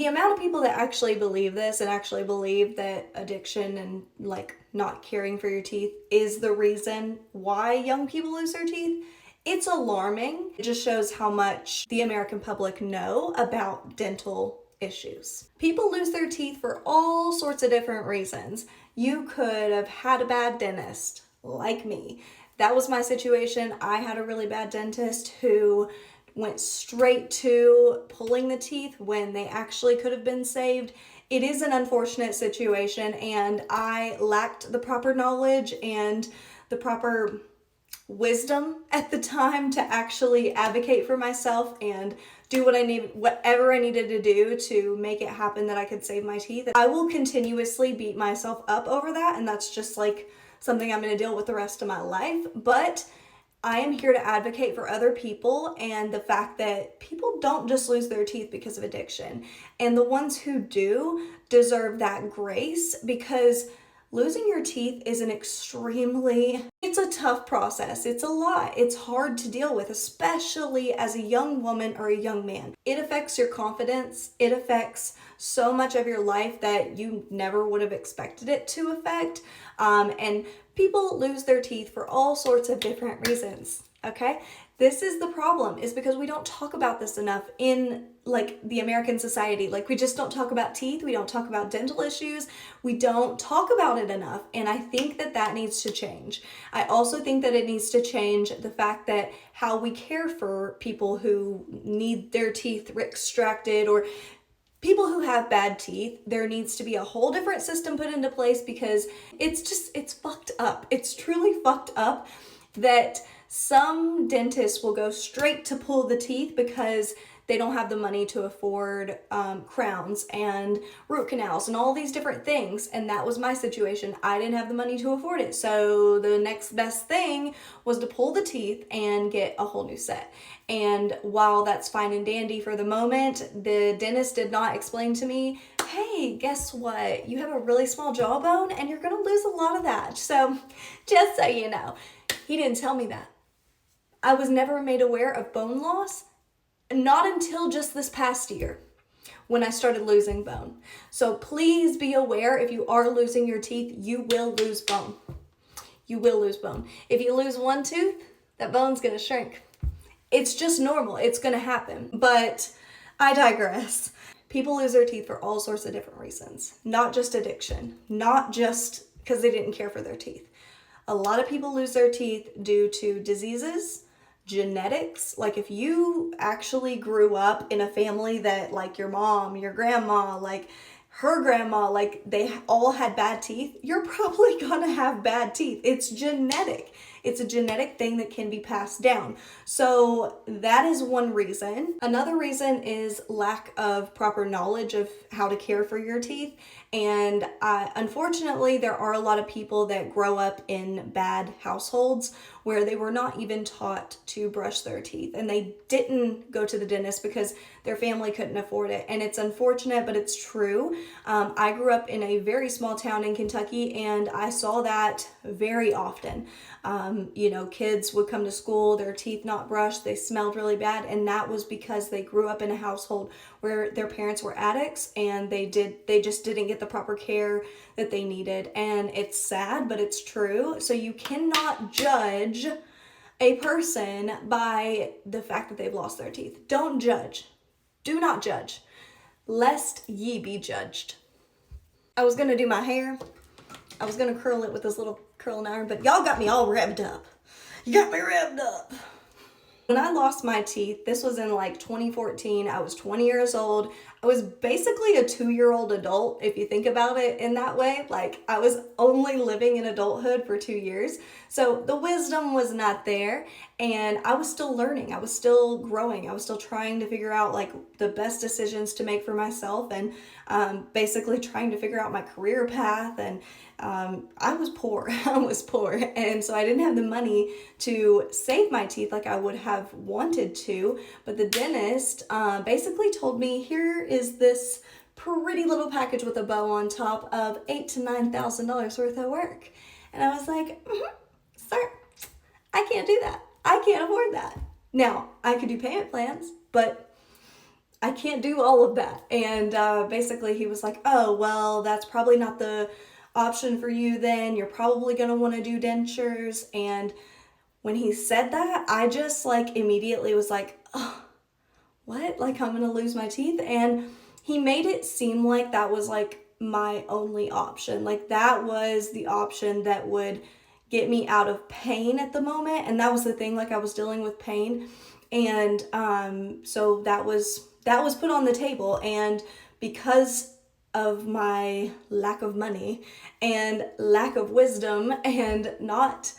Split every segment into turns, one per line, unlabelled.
The amount of people that actually believe this and actually believe that addiction and like not caring for your teeth is the reason why young people lose their teeth, it's alarming. It just shows how much the American public know about dental issues. People lose their teeth for all sorts of different reasons. You could have had a bad dentist, like me. That was my situation. I had a really bad dentist who went straight to pulling the teeth when they actually could have been saved. It is an unfortunate situation, and I lacked the proper knowledge and the proper wisdom at the time to actually advocate for myself and do whatever I needed to do to make it happen that I could save my teeth. I will continuously beat myself up over that, and that's just like something I'm going to deal with the rest of my life. But I am here to advocate for other people and the fact that people don't just lose their teeth because of addiction. And the ones who do deserve that grace, because losing your teeth is it's a tough process. It's a lot. It's hard to deal with, especially as a young woman or a young man. It affects your confidence. It affects so much of your life that you never would have expected it to affect. And people lose their teeth for all sorts of different reasons, okay? This is the problem, is because we don't talk about this enough in like the American society. Like, we just don't talk about teeth. We don't talk about dental issues. We don't talk about it enough. And I think that that needs to change. I also think that it needs to change the fact that how we care for people who need their teeth extracted, or people who have bad teeth. There needs to be a whole different system put into place, because it's fucked up. It's truly fucked up that some dentists will go straight to pull the teeth because they don't have the money to afford crowns and root canals and all these different things. And that was my situation. I didn't have the money to afford it. So the next best thing was to pull the teeth and get a whole new set. And while that's fine and dandy for the moment, the dentist did not explain to me, hey, guess what? You have a really small jawbone and you're going to lose a lot of that. So just so you know, he didn't tell me that. I was never made aware of bone loss, not until just this past year when I started losing bone. So please be aware, if you are losing your teeth, you will lose bone. You will lose bone. If you lose one tooth, that bone's going to shrink. It's just normal. It's going to happen. But I digress. People lose their teeth for all sorts of different reasons, not just addiction, not just because they didn't care for their teeth. A lot of people lose their teeth due to diseases, genetics. Like, if you actually grew up in a family that, like, your mom, your grandma, like her grandma, like they all had bad teeth, you're probably gonna have bad teeth. It's genetic. It's a genetic thing that can be passed down. So that is one reason. Another reason is lack of proper knowledge of how to care for your teeth. And unfortunately, there are a lot of people that grow up in bad households where they were not even taught to brush their teeth, and they didn't go to the dentist because their family couldn't afford it. And it's unfortunate, but it's true. I grew up in a very small town in Kentucky, and I saw that very often. Kids would come to school, their teeth not brushed, they smelled really bad, and that was because they grew up in a household where their parents were addicts, and they just didn't get the proper care that they needed. And it's sad, but it's true. So you cannot judge a person by the fact that they've lost their teeth. Don't judge. Do not judge, lest ye be judged. I was gonna do my hair. I was gonna curl it with this little curling iron, but y'all got me all revved up. You got me revved up. When I lost my teeth, this was in like 2014. I was 20 years old. I was basically a 2-year-old adult, if you think about it in that way. Like, I was only living in adulthood for 2 years. So the wisdom was not there, and I was still learning. I was still growing. I was still trying to figure out like the best decisions to make for myself, and basically trying to figure out my career path. And I was poor. I was poor. And so I didn't have the money to save my teeth like I would have wanted to. But the dentist basically told me, here is this pretty little package with a bow on top of $8,000 to $9,000 worth of work. And I was like, sir, I can't do that. I can't afford that. Now, I could do payment plans, but I can't do all of that. And basically he was like, oh, well, that's probably not the option for you then. You're probably going to want to do dentures. And when he said that, I just like immediately was like, oh, what? Like I'm going to lose my teeth? And he made it seem like that was like my only option. Like that was the option that would get me out of pain at the moment. And that was the thing, like I was dealing with pain. And so that was put on the table. And because of my lack of money and lack of wisdom and not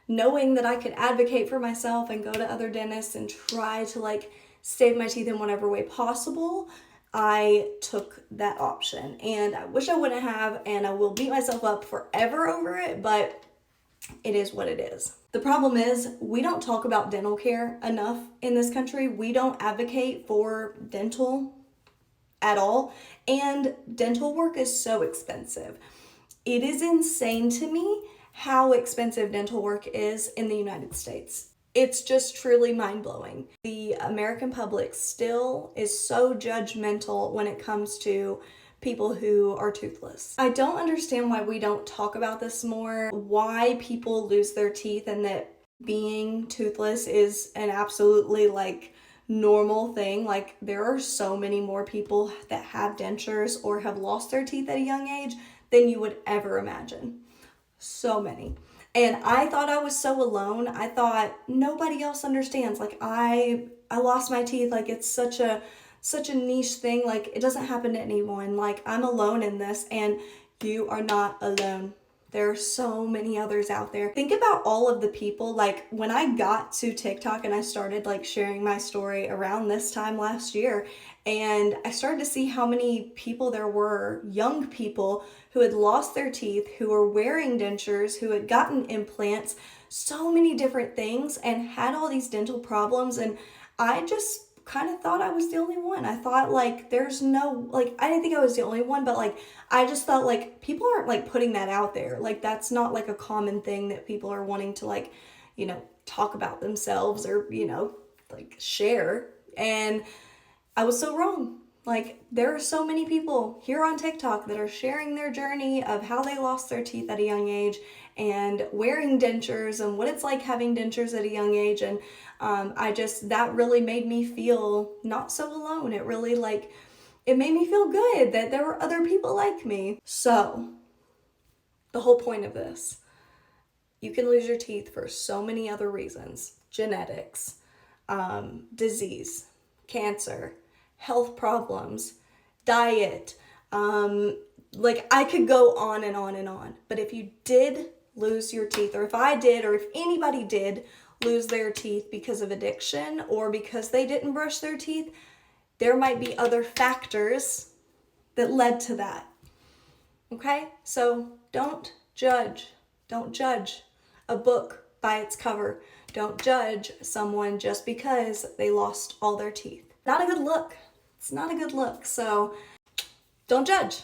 knowing that I could advocate for myself and go to other dentists and try to like save my teeth in whatever way possible, I took that option. And I wish I wouldn't have, and I will beat myself up forever over it, but it is what it is. The problem is we don't talk about dental care enough in this country. We don't advocate for dental at all. And dental work is so expensive. It is insane to me how expensive dental work is in the United States. It's just truly mind-blowing. The American public still is so judgmental when it comes to people who are toothless. I don't understand why we don't talk about this more, why people lose their teeth, and that being toothless is an absolutely like normal thing. Like there are so many more people that have dentures or have lost their teeth at a young age than you would ever imagine. So many. And I thought I was so alone. I thought nobody else understands. Like I lost my teeth. Like it's such a niche thing. Like it doesn't happen to anyone. Like I'm alone in this, and you are not alone. There are so many others out there. Think about all of the people, like when I got to TikTok and I started like sharing my story around this time last year, and I started to see how many people there were, young people who had lost their teeth, who were wearing dentures, who had gotten implants, so many different things, and had all these dental problems. And I just kind of thought I was the only one. I thought like there's no, like I didn't think I was the only one, but like I just thought like people aren't like putting that out there. Like that's not like a common thing that people are wanting to like, you know, talk about themselves or, you know, like share. And I was so wrong. Like there are so many people here on TikTok that are sharing their journey of how they lost their teeth at a young age and wearing dentures and what it's like having dentures at a young age. And that really made me feel not so alone. It really it made me feel good that there were other people like me. So the whole point of this, you can lose your teeth for so many other reasons: genetics, disease, cancer, health problems, diet. Like I could go on and on and on. But if you did lose your teeth, or if I did, or if anybody did lose their teeth because of addiction or because they didn't brush their teeth, there might be other factors that led to that. Okay? So don't judge. Don't judge a book by its cover. Don't judge someone just because they lost all their teeth. Not a good look. It's not a good look. So don't judge.